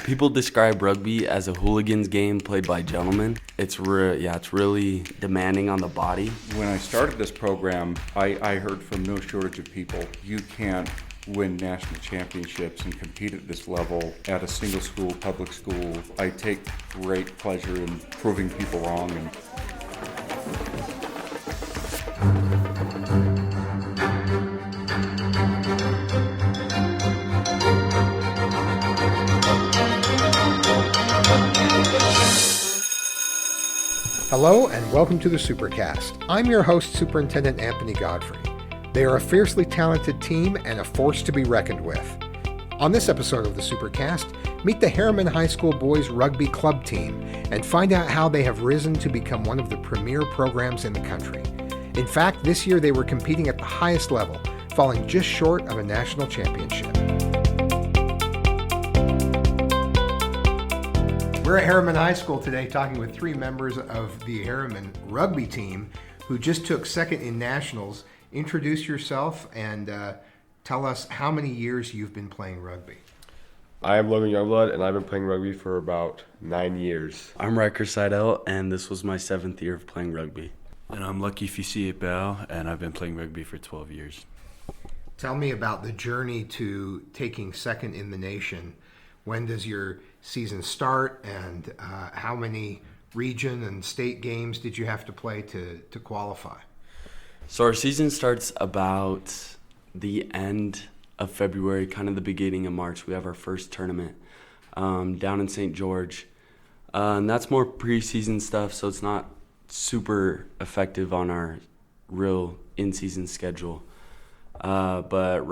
People describe rugby as a hooligan's game played by gentlemen. It's really demanding on the body. When I started this program, I heard from no shortage of people, you can't win national championships and compete at this level at a single school, public school. I take great pleasure in proving people wrong. Hello and welcome to the Supercast. I'm your host, Superintendent Anthony Godfrey. They are a fiercely talented team and a force to be reckoned with. On this episode of the Supercast, meet the Herriman High School boys rugby club team and find out how they have risen to become one of the premier programs in the country. In fact, this year they were competing at the highest level, falling just short of a national championship. We're at Herriman High School today talking with three members of the Herriman rugby team who just took second in nationals. Introduce yourself and tell us how many years you've been playing rugby. I am Logan Youngblood, and I've been playing rugby for about 9 years. I'm Riker Seidel, and this was my 7th year of playing rugby. And I'm Lucky Fisi-Bell, and I've been playing rugby for 12 years. Tell me about the journey to taking second in the nation. When does your season start, and how many region and state games did you have to play to qualify? So our season starts about the end of February, kind of the beginning of March. We have our first tournament down in St. George. And that's more preseason stuff, so it's not super effective on our real in-season schedule. But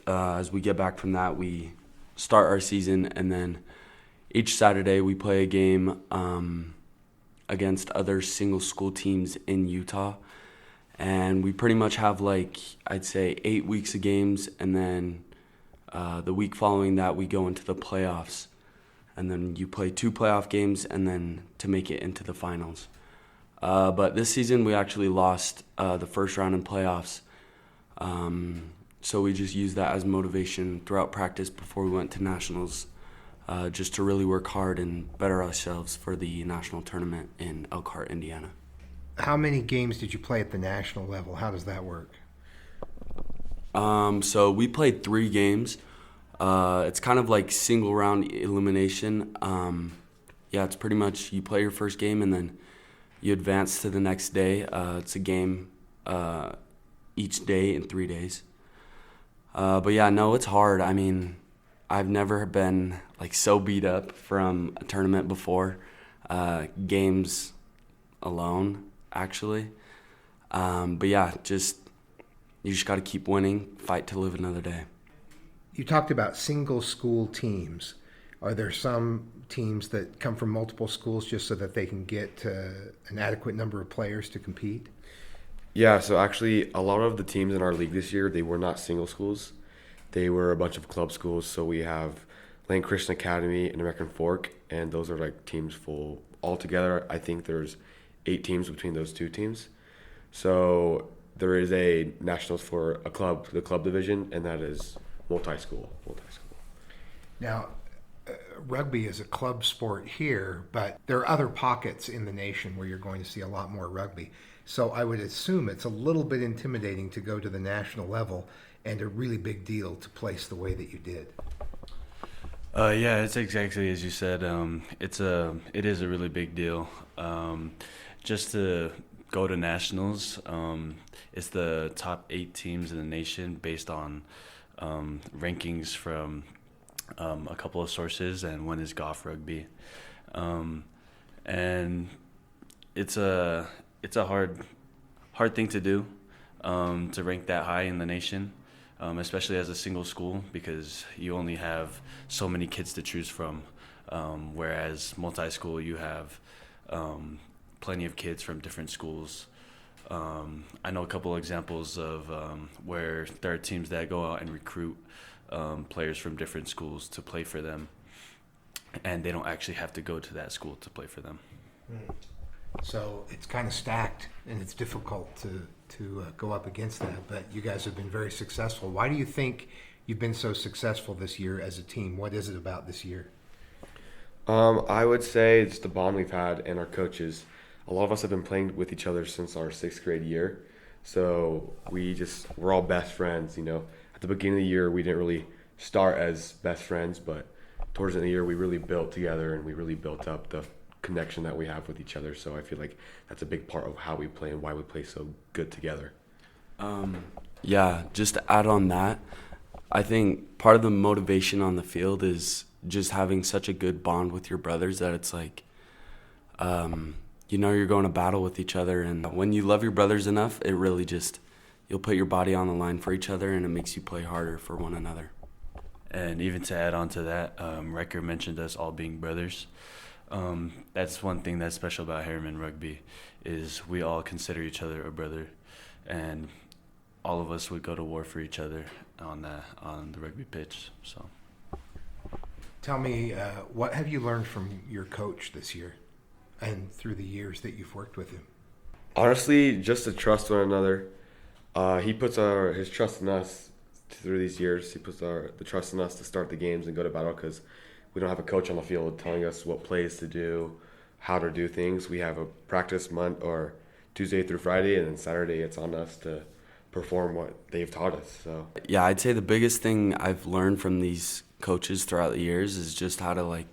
as we get back from that, we start our season, and then each Saturday we play a game against other single school teams in Utah. And we pretty much have I'd say 8 weeks of games, and then the week following that we go into the playoffs. And then you play 2 playoff games and then to make it into the finals. But this season we actually lost the first round in playoffs. So we just used that as motivation throughout practice before we went to nationals, just to really work hard and better ourselves for the national tournament in Elkhart, Indiana. How many games did you play at the national level? How does that work? So we played 3 games. It's kind of like single round elimination. It's pretty much you play your first game and then you advance to the next day. It's a game each day in 3 days. It's hard. I mean, I've never been so beat up from a tournament before. Games alone, actually. You just got to keep winning, fight to live another day. You talked about single school teams. Are there some teams that come from multiple schools just so that they can get an adequate number of players to compete? Yeah, so actually a lot of the teams in our league this year, they were not single schools. They were a bunch of club schools. So we have Lane Christian Academy and American Fork, and those are teams full. Altogether, I think there's 8 teams between those 2 teams. So there is a nationals for the club division, and that is multi-school. Now, rugby is a club sport here, but there are other pockets in the nation where you're going to see a lot more rugby. So I would assume it's a little bit intimidating to go to the national level and a really big deal to place the way that you did. It's exactly as you said. It is a really big deal. Just to go to nationals, it's the top 8 teams in the nation based on rankings from a couple of sources, and one is Golf Rugby. And it's a hard thing to do, to rank that high in the nation, especially as a single school, because you only have so many kids to choose from, whereas multi-school you have plenty of kids from different schools. I know a couple of examples of where there are teams that go out and recruit players from different schools to play for them, and they don't actually have to go to that school to play for them. So it's kind of stacked, and it's difficult to go up against that, but you guys have been very successful. Why do you think you've been so successful this year as a team? What is it about this year? I would say it's the bond we've had and our coaches. A lot of us have been playing with each other since our 6th grade year. So we're all best friends, At the beginning of the year, we didn't really start as best friends, but towards the end of the year, we really built together and we really built up the connection that we have with each other. So I feel like that's a big part of how we play and why we play so good together. Yeah, just to add on that, I think part of the motivation on the field is just having such a good bond with your brothers that it's like, you're going to battle with each other. And when you love your brothers enough, it really just, you'll put your body on the line for each other and it makes you play harder for one another. And even to add on to that, Riker mentioned us all being brothers. That's one thing that's special about Herriman Rugby is we all consider each other a brother. And all of us would go to war for each other on the rugby pitch. So, Tell me, what have you learned from your coach this year and through the years that you've worked with him? Honestly, just to trust one another. He puts his trust in us through these years. He puts the trust in us to start the games and go to battle because we don't have a coach on the field telling us what plays to do, how to do things. We have a practice month or Tuesday through Friday, and then Saturday it's on us to perform what they've taught us. So Yeah, I'd say the biggest thing I've learned from these coaches throughout the years is just how to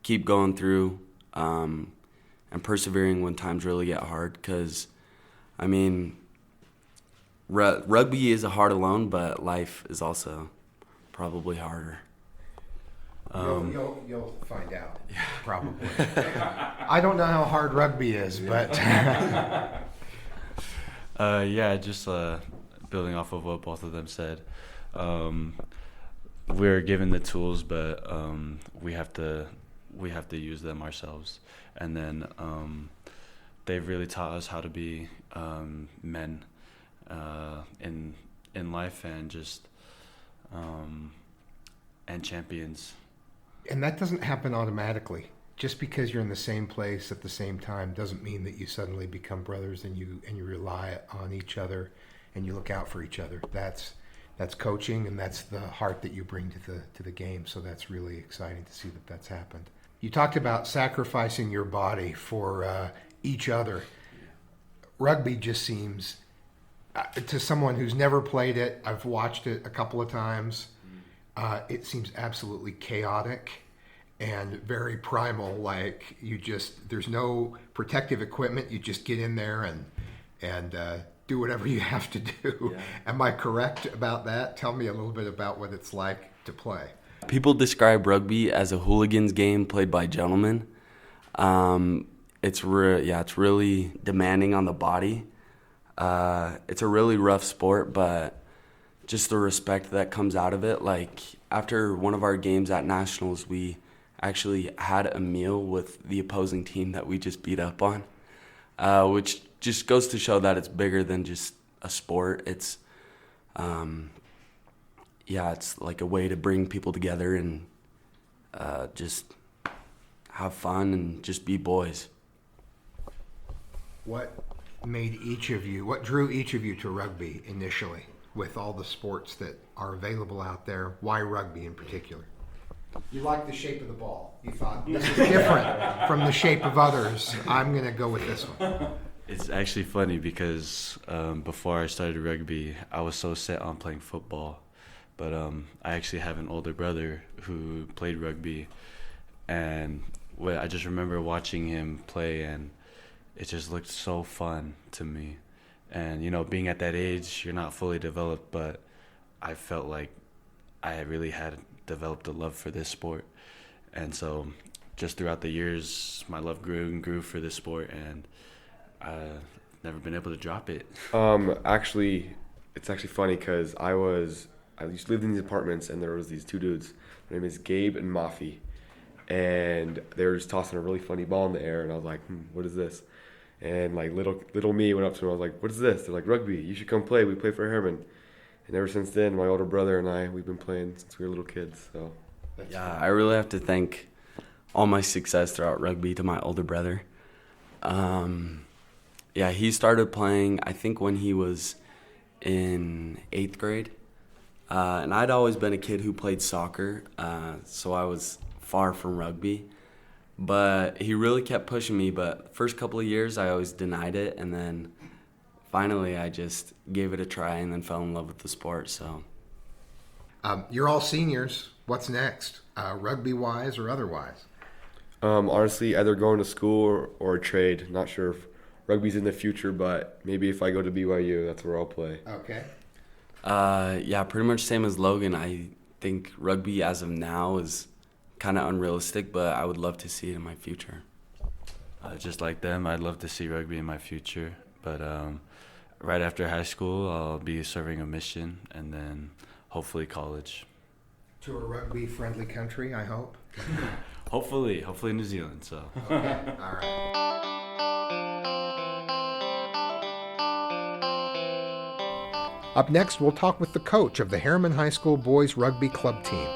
keep going through and persevering when times really get hard. Because rugby is hard alone, but life is also probably harder. You'll find out, probably. I don't know how hard rugby is, but just building off of what both of them said, we're given the tools, but we have to use them ourselves. And then they've really taught us how to be men in life and just and champions. And that doesn't happen automatically. Just because you're in the same place at the same time doesn't mean that you suddenly become brothers and you rely on each other and you look out for each other. That's coaching, and that's the heart that you bring to the game. So that's really exciting to see that that's happened. You talked about sacrificing your body for each other. Rugby just seems, to someone who's never played it, I've watched it a couple of times. It seems absolutely chaotic and very primal. Like there's no protective equipment. You just get in there and do whatever you have to do. Yeah. Am I correct about that? Tell me a little bit about what it's like to play. People describe rugby as a hooligans game played by gentlemen. It's really demanding on the body. It's a really rough sport, but just the respect that comes out of it. Like after one of our games at Nationals, we actually had a meal with the opposing team that we just beat up on, which just goes to show that it's bigger than just a sport. It's it's like a way to bring people together and just have fun and just be boys. What drew each of you to rugby initially, with all the sports that are available out there? Why rugby in particular? You like the shape of the ball. You thought, this is different from the shape of others. I'm going to go with this one. It's actually funny because before I started rugby, I was so set on playing football. But I actually have an older brother who played rugby. And I just remember watching him play, and it just looked so fun to me. And, being at that age, you're not fully developed, but I felt like I really had developed a love for this sport. And so just throughout the years, my love grew and grew for this sport, and I've never been able to drop it. Actually, it's actually funny because I used to live in these apartments, and there was these two dudes. Their name is Gabe and Mafi. And they were just tossing a really funny ball in the air, and I was like, what is this? And like little me went up to them. I was like, what is this? They're like, rugby. You should come play. We play for Herriman. And ever since then, my older brother and I, we've been playing since we were little kids. So I really have to thank all my success throughout rugby to my older brother. He started playing, I think, when he was in 8th grade. And I'd always been a kid who played soccer, so I was far from rugby. But he really kept pushing me. But first couple of years, I always denied it. And then finally, I just gave it a try and then fell in love with the sport. So, You're all seniors. What's next, rugby-wise or otherwise? Honestly, either going to school or a trade. Not sure if rugby's in the future, but maybe if I go to BYU, that's where I'll play. Okay. yeah, pretty much same as Logan. I think rugby as of now is kind of unrealistic, but I would love to see it in my future. Just like them, I'd love to see rugby in my future. But right after high school, I'll be serving a mission and then hopefully college. To a rugby-friendly country, I hope. Hopefully New Zealand. So. Okay. All right. Up next, we'll talk with the coach of the Herriman High School boys rugby club team.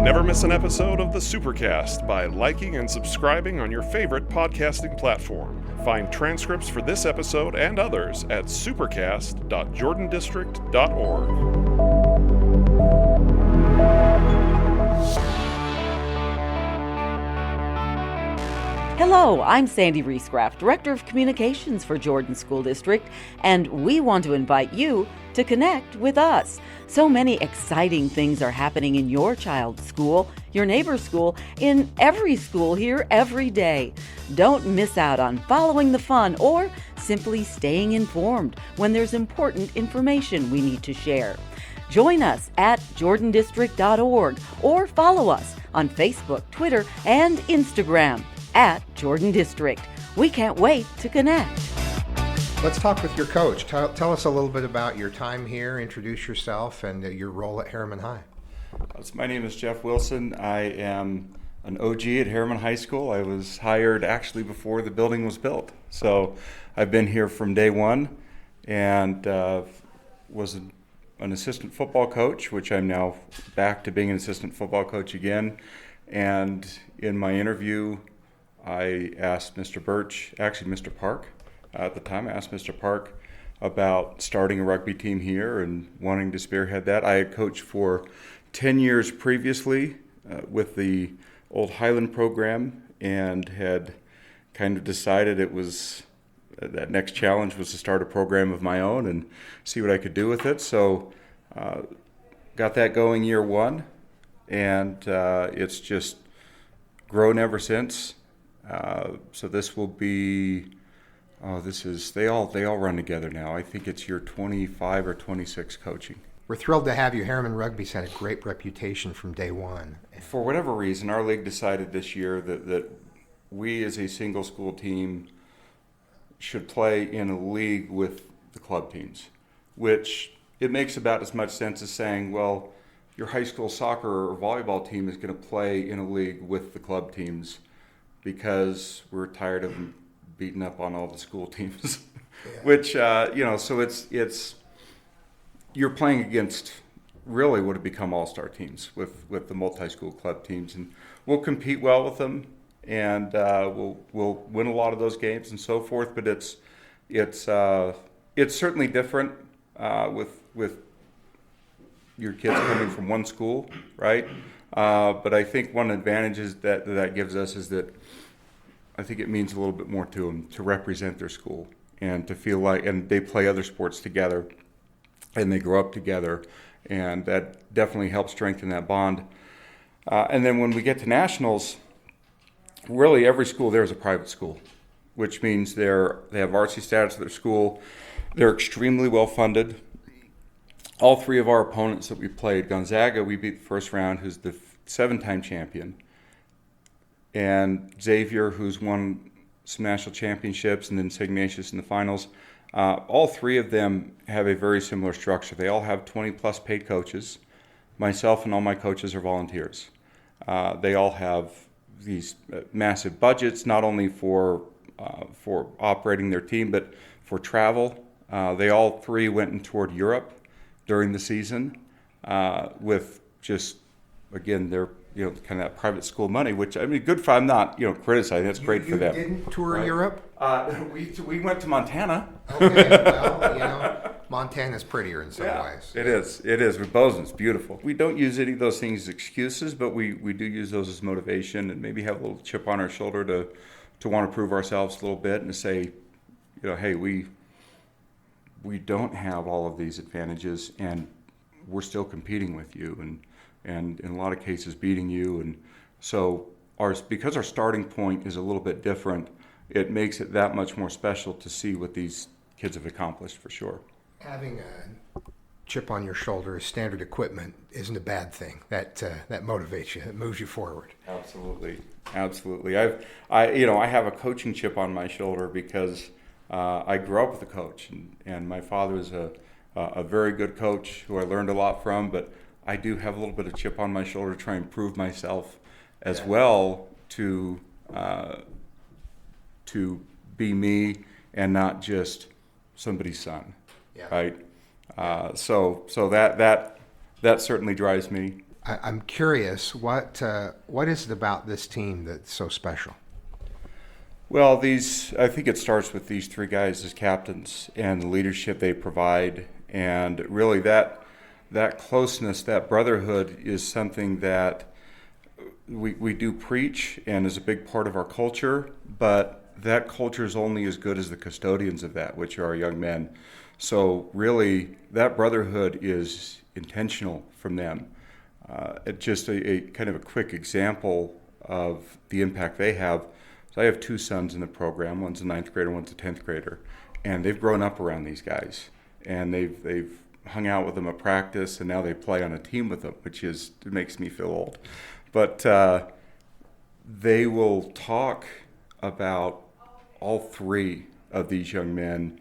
Never miss an episode of the Supercast by liking and subscribing on your favorite podcasting platform. Find transcripts for this episode and others at supercast.jordandistrict.org. Hello, I'm Sandy Reescraft, Director of Communications for Jordan School District, and we want to invite you to connect with us. So many exciting things are happening in your child's school, your neighbor's school, in every school here every day. Don't miss out on following the fun or simply staying informed when there's important information we need to share. Join us at jordandistrict.org or follow us on Facebook, Twitter, and Instagram at Jordan District. We can't wait to connect. Let's talk with your coach. Tell us a little bit about your time here. Introduce yourself and your role at Herriman High. My name is Jeff Wilson. I am an OG at Herriman High School. I was hired actually before the building was built. So I've been here from day one and was an assistant football coach, which I'm now back to being an assistant football coach again. And in my interview, I asked Mr. Park, at the time, I asked Mr. Park about starting a rugby team here and wanting to spearhead that. I had coached for 10 years previously with the old Highland program and had kind of decided that next challenge was to start a program of my own and see what I could do with it. So got that going year one, and it's just grown ever since. So this will be, they all run together now. I think it's year 25 or 26 coaching. We're thrilled to have you. Herriman Rugby's had a great reputation from day one. For whatever reason, our league decided this year that we as a single school team should play in a league with the club teams, which it makes about as much sense as saying, well, your high school soccer or volleyball team is going to play in a league with the club teams, because we're tired of beating up on all the school teams, which, so it's you're playing against really what have become all-star teams with the multi-school club teams, and we'll compete well with them, and we'll win a lot of those games and so forth. But it's certainly different with your kids coming from one school, right? But I think one advantage that gives us is that I think it means a little bit more to them to represent their school and to feel like, and they play other sports together and they grow up together, and that definitely helps strengthen that bond. And then when we get to nationals, really every school there is a private school, which means they have varsity status at their school. They're extremely well funded. All three of our opponents that we played, Gonzaga, we beat the first round, who's the 7-time champion, and Xavier, who's won some national championships, and then St. Ignatius in the finals. All three of them have a very similar structure. They all have 20-plus paid coaches. Myself and all my coaches are volunteers. They all have these massive budgets, not only for operating their team, but for travel. They all three went and toured Europe during the season with just, again, their kind of that private school money, which, I mean, good for, I'm not criticizing, that's great for them. You didn't tour Europe? We went to Montana. Okay, well, Montana's prettier in some ways. It is. It is. With Bozeman's beautiful. We don't use any of those things as excuses, but we do use those as motivation and maybe have a little chip on our shoulder to want to prove ourselves a little bit and to say, hey, we don't have all of these advantages and we're still competing with you and in a lot of cases beating you. And so because our starting point is a little bit different, it makes it that much more special to see what these kids have accomplished for sure. Having a chip on your shoulder as standard equipment isn't a bad thing. That motivates you. It moves you forward. Absolutely. I have a coaching chip on my shoulder because I grew up with a coach, and my father was a very good coach who I learned a lot from. But I do have a little bit of chip on my shoulder to try and prove myself as well to be me and not just somebody's son. Yeah. Right. So that certainly drives me. I'm curious, what is it about this team that's so special? Well, I think it starts with these three guys as captains and the leadership they provide, and really that closeness, that brotherhood is something that we do preach and is a big part of our culture, but that culture is only as good as the custodians of that, which are our young men. So really, that brotherhood is intentional from them. Just a kind of a quick example of the impact they have. So I have two sons in the program. One's a 9th grader, one's a 10th grader. And they've grown up around these guys. And they've hung out with them at practice, and now they play on a team with them, it makes me feel old. But they will talk about all three of these young men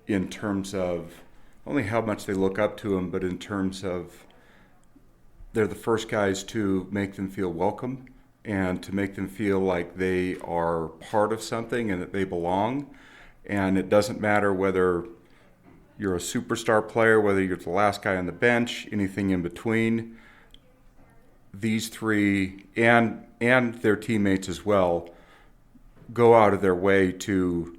in terms of only how much they look up to them, but in terms of they're the first guys to make them feel welcome and to make them feel like they are part of something and that they belong. And it doesn't matter whether you're a superstar player, whether you're the last guy on the bench, anything in between. These three and their teammates as well go out of their way to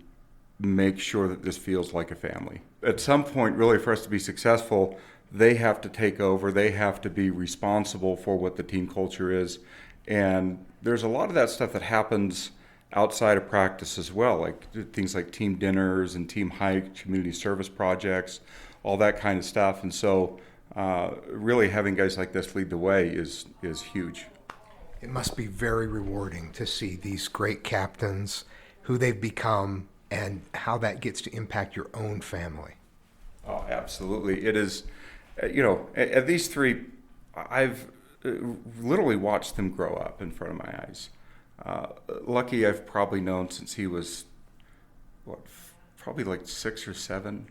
make sure that this feels like a family. At some point, really, for us to be successful, they have to take over. They have to be responsible for what the team culture is. And there's a lot of that stuff that happens outside of practice as well, like things like team dinners and team hike, community service projects, all that kind of stuff. And so really having guys like this lead the way is huge. It must be very rewarding to see these great captains, who they've become, and how that gets to impact your own family. Oh, absolutely. It is, at these three, I've literally watched them grow up in front of my eyes. Lucky I've probably known since he was, probably like 6 or 7.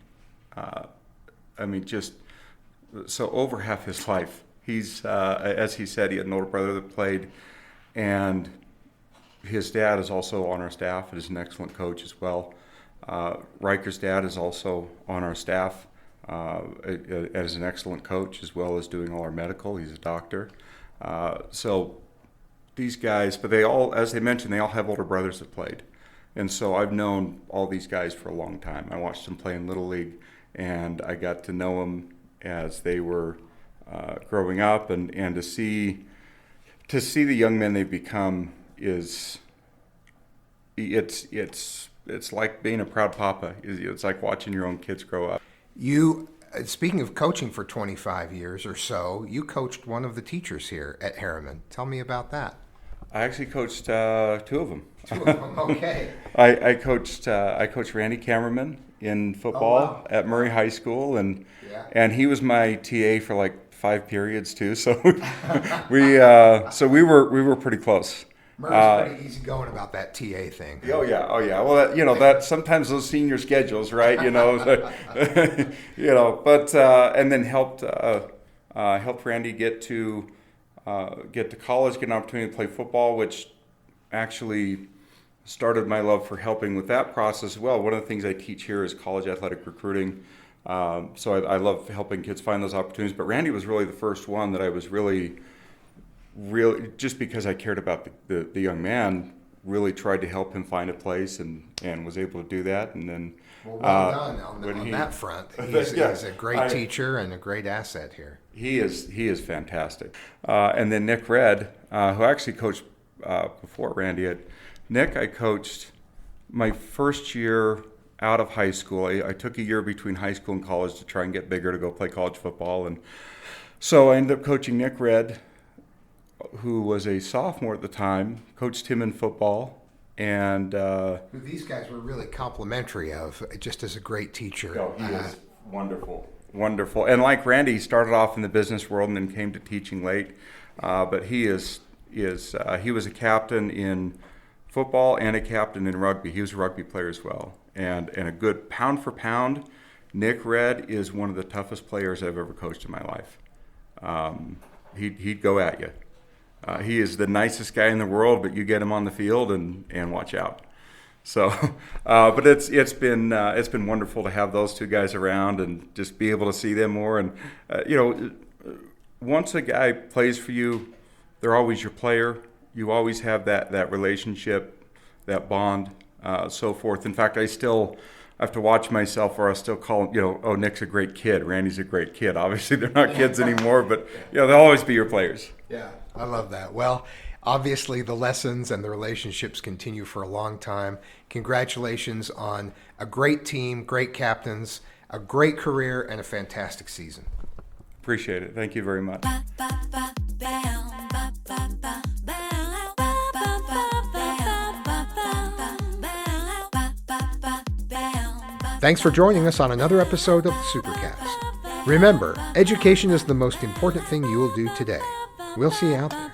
So over half his life. He's, as he said, he had an older brother that played, and his dad is also on our staff and is an excellent coach as well. Riker's dad is also on our staff as an excellent coach, as well as doing all our medical. He's a doctor. So these guys, but they all, as they mentioned, they all have older brothers that played. And so I've known all these guys for a long time. I watched them play in Little League, and I got to know them as they were growing up, and to see the young men they've become it's like being a proud papa. It's like watching your own kids grow up. You, speaking of coaching for 25 years or so, you coached one of the teachers here at Herriman. Tell me about that. I actually coached 2 of them. 2 of them, okay. I coached Randy Cameraman in football at Murray High School, and he was my TA for like 5 periods too. So we were pretty close. Murray's pretty easy going about that TA thing. Oh yeah. Well, that sometimes those senior schedules, right? But and then helped Randy get to college, get an opportunity to play football, which actually started my love for helping with that process as well. One of the things I teach here is college athletic recruiting. So I love helping kids find those opportunities. But Randy was really the first one that I was really, just because I cared about the young man, really tried to help him find a place and was able to do that. And then Well done on that front. He's a great teacher and a great asset here. He is fantastic. And then Nick Red, who actually coached before Randy. Nick, I coached my first year out of high school. I took a year between high school and college to try and get bigger to go play college football. And so I ended up coaching Nick Red, who was a sophomore at the time, coached him in football. And these guys were really complimentary of, just as a great teacher. Oh, he is wonderful. And like Randy, he started off in the business world and then came to teaching late. But he was a captain in football and a captain in rugby. He was a rugby player as well. And a good pound for pound, Nick Red is one of the toughest players I've ever coached in my life. He'd go at you. He is the nicest guy in the world, but you get him on the field and watch out. So, but it's been wonderful to have those two guys around and just be able to see them more. And once a guy plays for you, they're always your player. You always have that relationship, that bond, so forth. In fact, I still have to watch myself, or I still call him, oh, Nick's a great kid, Randy's a great kid. Obviously, they're not kids anymore, but they'll always be your players. Yeah, I love that. Well, obviously, the lessons and the relationships continue for a long time. Congratulations on a great team, great captains, a great career, and a fantastic season. Appreciate it. Thank you very much. Thanks for joining us on another episode of the Supercast. Remember, education is the most important thing you will do today. We'll see you out there.